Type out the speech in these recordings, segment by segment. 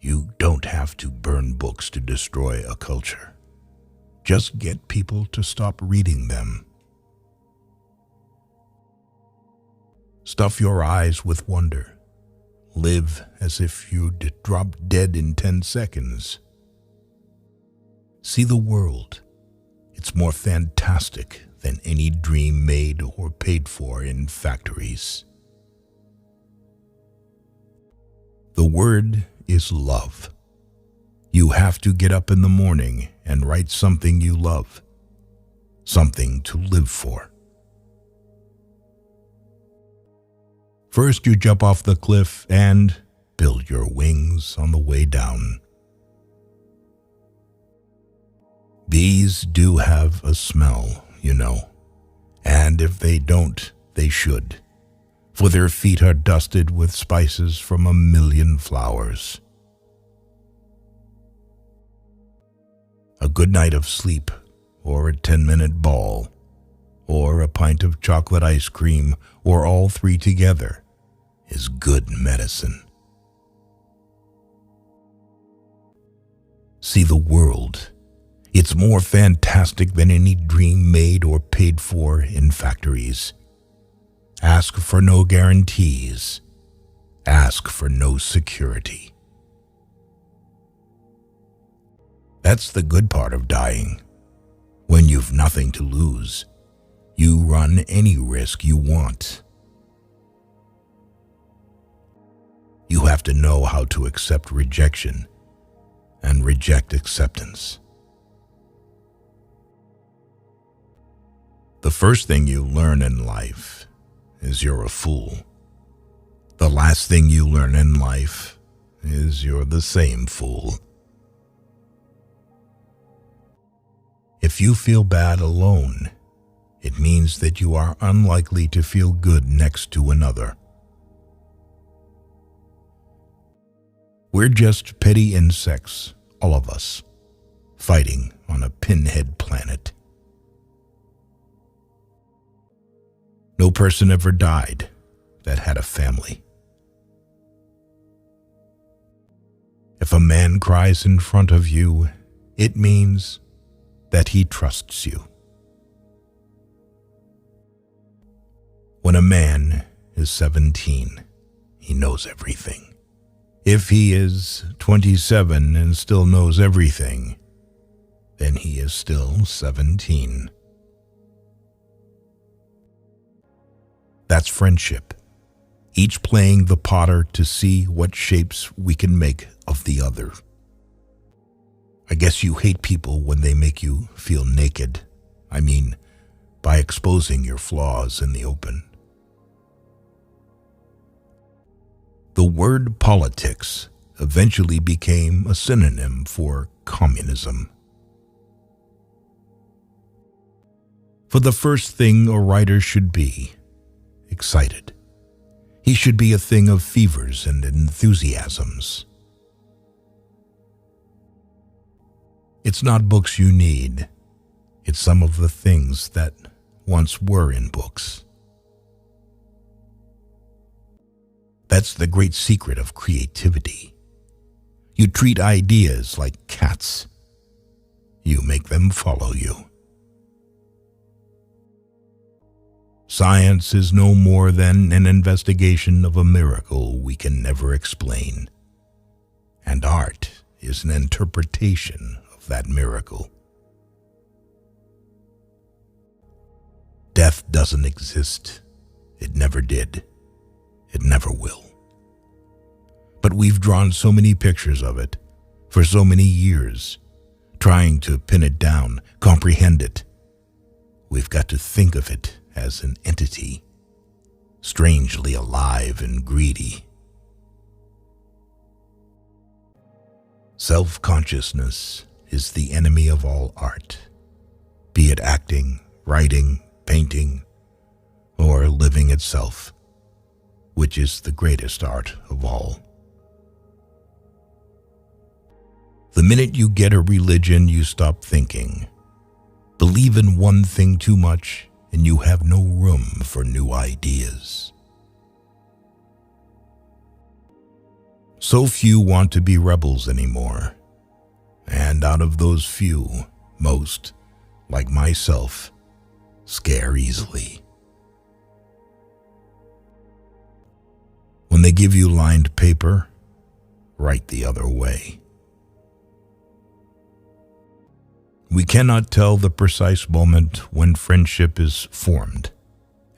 You don't have to burn books to destroy a culture. Just get people to stop reading them. Stuff your eyes with wonder. Live as if you'd drop dead in 10 seconds. See the world. It's more fantastic than any dream made or paid for in factories. The word is love. You have to get up in the morning and write something you love, something to live for. First, you jump off the cliff and build your wings on the way down. Bees do have a smell, you know, and if they don't, they should, for their feet are dusted with spices from 1,000,000 flowers. A good night of sleep, or a 10-minute ball, or a pint of chocolate ice cream, or all three together, is good medicine. See the world. It's more fantastic than any dream made or paid for in factories. Ask for no guarantees. Ask for no security. That's the good part of dying. When you've nothing to lose, you run any risk you want. You have to know how to accept rejection and reject acceptance. The first thing you learn in life is you're a fool. The last thing you learn in life is you're the same fool. If you feel bad alone, it means that you are unlikely to feel good next to another. We're just petty insects, all of us, fighting on a pinhead planet. No person ever died that had a family. If a man cries in front of you, it means that he trusts you. When a man is 17, he knows everything. If he is 27 and still knows everything, then he is still 17. That's friendship, each playing the potter to see what shapes we can make of the other. I guess you hate people when they make you feel naked. I mean, by exposing your flaws in the open. The word politics eventually became a synonym for communism. For the first thing a writer should be, excited. He should be a thing of fevers and enthusiasms. It's not books you need. It's some of the things that once were in books. That's the great secret of creativity. You treat ideas like cats. You make them follow you. Science is no more than an investigation of a miracle we can never explain. And art is an interpretation of that miracle. Death doesn't exist. It never did. It never will. But we've drawn so many pictures of it for so many years, trying to pin it down, comprehend it. We've got to think of it as an entity, strangely alive and greedy. Self-consciousness is the enemy of all art, be it acting, writing, painting, or living itself, which is the greatest art of all. The minute you get a religion, you stop thinking. Believe in one thing too much, and you have no room for new ideas. So few want to be rebels anymore. And out of those few, most, like myself, scare easily. When they give you lined paper, write the other way. We cannot tell the precise moment when friendship is formed.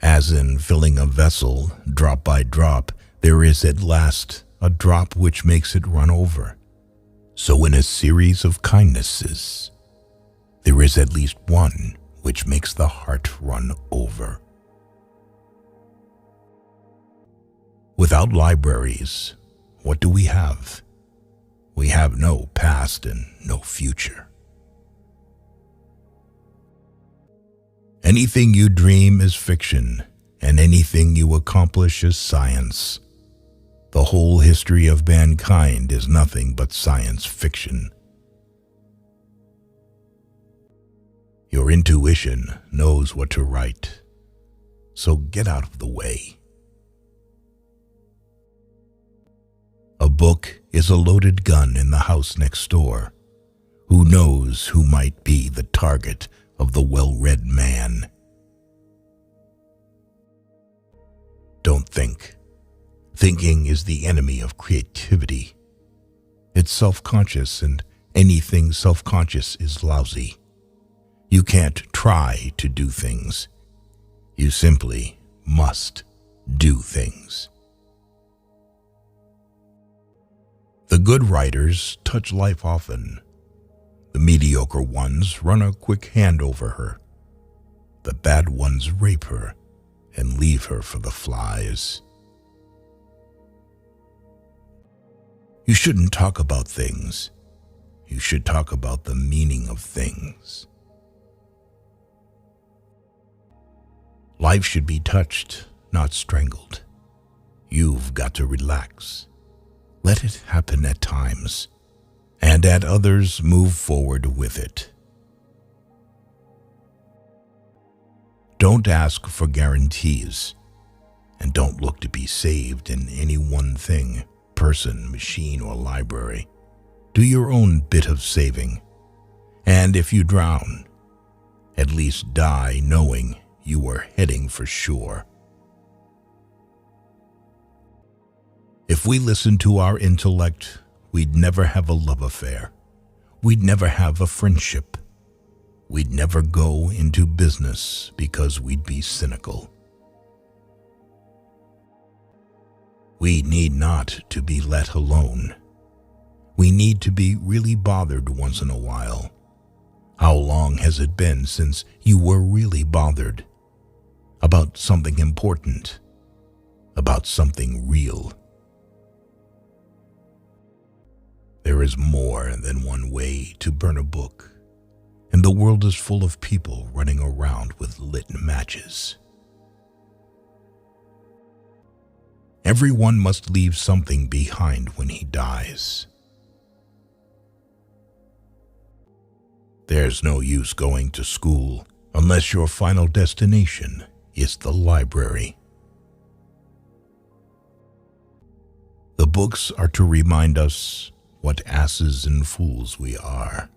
As in filling a vessel, drop by drop, there is at last a drop which makes it run over. So in a series of kindnesses, there is at least one which makes the heart run over. Without libraries, what do we have? We have no past and no future. Anything you dream is fiction, and anything you accomplish is science. The whole history of mankind is nothing but science fiction. Your intuition knows what to write, so get out of the way. A book is a loaded gun in the house next door. Who knows who might be the target of the well-read man? Don't think. Thinking is the enemy of creativity. It's self-conscious, and anything self-conscious is lousy. You can't try to do things. You simply must do things. The good writers touch life often. The mediocre ones run a quick hand over her. The bad ones rape her and leave her for the flies. You shouldn't talk about things. You should talk about the meaning of things. Life should be touched, not strangled. You've got to relax. Let it happen at times, and at others move forward with it. Don't ask for guarantees, and don't look to be saved in any one thing, person, machine, or library. Do your own bit of saving, and if you drown, at least die knowing you are heading for shore. If we listened to our intellect, we'd never have a love affair. We'd never have a friendship. We'd never go into business because we'd be cynical. We need not to be let alone. We need to be really bothered once in a while. How long has it been since you were really bothered? About something important. About something real. There is more than one way to burn a book, and the world is full of people running around with lit matches. Everyone must leave something behind when he dies. There's no use going to school unless your final destination is the library. The books are to remind us what asses and fools we are.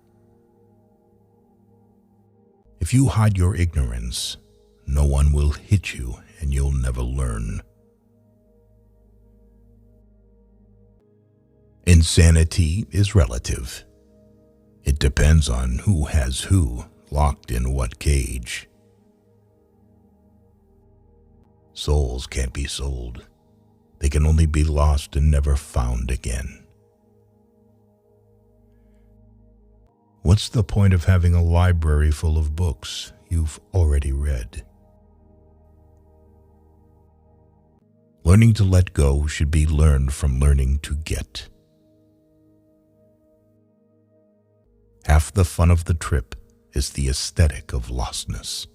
If you hide your ignorance, no one will hit you and you'll never learn. Insanity is relative. It depends on who has who locked in what cage. Souls can't be sold. They can only be lost and never found again. What's the point of having a library full of books you've already read? Learning to let go should be learned from learning to get. Half the fun of the trip is the aesthetic of lostness.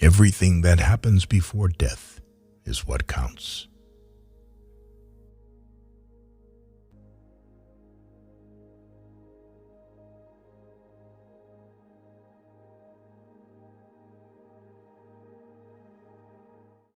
Everything that happens before death is what counts.